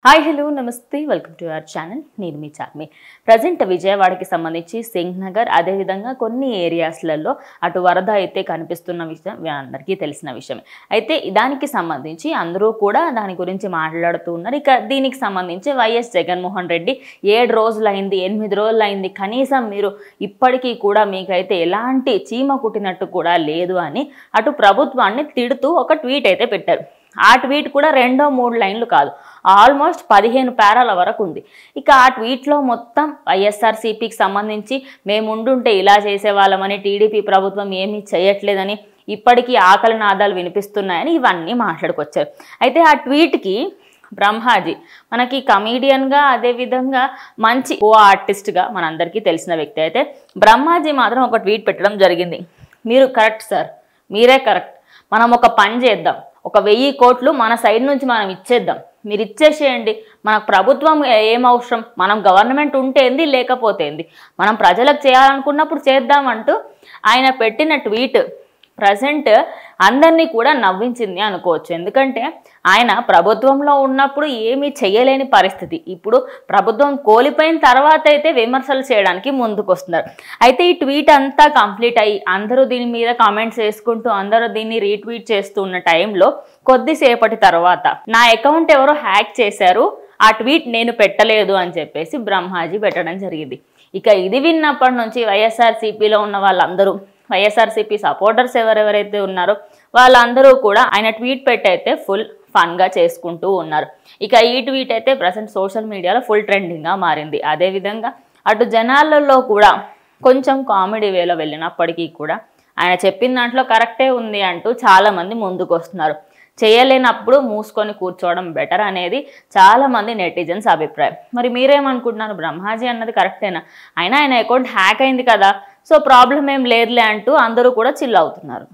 hi hello నమస్తే welcome to our channel నేను మీ Charmi present విజయవాడకి సంబంధించి సింగ్ నగర్ అదే విధంగా కొన్ని ఏరియాస్లలో అటు వరద అయితే కనిపిస్తున్న విషయం అందరికీ తెలిసిన విషయమే అయితే దానికి సంబంధించి అందరూ కూడా దాని గురించి మాట్లాడుతూ ఉన్నారు ఇక దీనికి సంబంధించి వైఎస్ జగన్మోహన్ రెడ్డి 7 రోజులైంది 8 రోజులైంది కనీసం మీరు ఇప్పటికీ కూడా మీకైతే ఎలాంటి చీమ కుట్టినట్టు కూడా లేదు అని అటు ప్రభుత్వాన్ని తిడుతూ ఒక ట్వీట్ అయితే పెట్టారు ఆ ట్వీట్ కూడా 2-3 లైన్లు కాదు ఆల్మోస్ట్ 15 పేరాల వరకు ఉంది ఇక ఆ ట్వీట్లో మొత్తం వైఎస్ఆర్సీపీకి సంబంధించి మేముండుంటే ఇలా చేసేవాళ్ళమని టీడీపీ ప్రభుత్వం ఏమీ చేయట్లేదని ఇప్పటికీ ఆకలి నాదాలు వినిపిస్తున్నాయని ఇవన్నీ మాట్లాడుకొచ్చారు అయితే ఆ ట్వీట్కి బ్రహ్మాజీ మనకి కమీడియన్గా అదేవిధంగా మంచి ఆర్టిస్ట్గా మనందరికీ తెలిసిన వ్యక్తి అయితే బ్రహ్మాజీ మాత్రం ఒక ట్వీట్ పెట్టడం జరిగింది మీరు కరెక్ట్ సార్ మీరే కరెక్ట్ మనం ఒక పని చేద్దాం ఒక 1000 కోట్లు మన సైడ్ నుంచి మనం ఇచ్చేద్దాం మీరు ఇచ్చేసేయండి మనకు ప్రభుత్వం ఏం అవసరం మనం గవర్నమెంట్ ఉంటేంది లేకపోతేంది మనం ప్రజలకు చేయాలనుకున్నప్పుడు చేద్దామంటూ ఆయన పెట్టిన ట్వీట్ ప్రజెంట్ అందరినీ కూడా నవ్వించింది అనుకోవచ్చు ఎందుకంటే ఆయన ప్రభుత్వంలో ఉన్నప్పుడు ఏమీ చేయలేని పరిస్థితి ఇప్పుడు ప్రభుత్వం కోల్పోయిన తర్వాత అయితే విమర్శలు చేయడానికి ముందుకు వస్తున్నారు అయితే ఈ ట్వీట్ అంతా కంప్లీట్ అయ్యి అందరూ దీని మీద కామెంట్స్ వేసుకుంటూ అందరూ దీన్ని రీట్వీట్ చేస్తూ ఉన్న టైంలో కొద్దిసేపటి తర్వాత నా అకౌంట్ ఎవరో హ్యాక్ చేశారు ఆ ట్వీట్ నేను పెట్టలేదు అని చెప్పేసి బ్రహ్మాజీ పెట్టడం జరిగింది ఇక ఇది విన్నప్పటి నుంచి వైఎస్ఆర్సీపీలో ఉన్న వాళ్ళందరూ వైఎస్ఆర్సీపీ సపోర్టర్స్ ఎవరెవరైతే ఉన్నారో వాళ్ళందరూ కూడా ఆయన ట్వీట్ పెట్టి అయితే ఫుల్ ఫన్గా చేసుకుంటూ ఉన్నారు ఇక ఈ ట్వీట్ అయితే ప్రజెంట్ సోషల్ మీడియాలో ఫుల్ ట్రెండింగ్గా మారింది అదేవిధంగా అటు జనాలలో కూడా కొంచెం కామెడీ వేలో వెళ్ళినప్పటికీ కూడా ఆయన చెప్పిన దాంట్లో కరెక్టే ఉంది అంటూ చాలామంది ముందుకు వస్తున్నారు చేయలేనప్పుడు మూసుకొని కూర్చోవడం బెటర్ అనేది చాలామంది నెటిజన్స్ అభిప్రాయం మరి మీరేమనుకుంటున్నారు బ్రహ్మాజీ అన్నది కరెక్టేనా అయినా ఆయన అకౌంట్ హ్యాక్ అయింది కదా సో ప్రాబ్లం ఏం లేదులే అంటూ అందరూ కూడా చిల్ అవుతున్నారు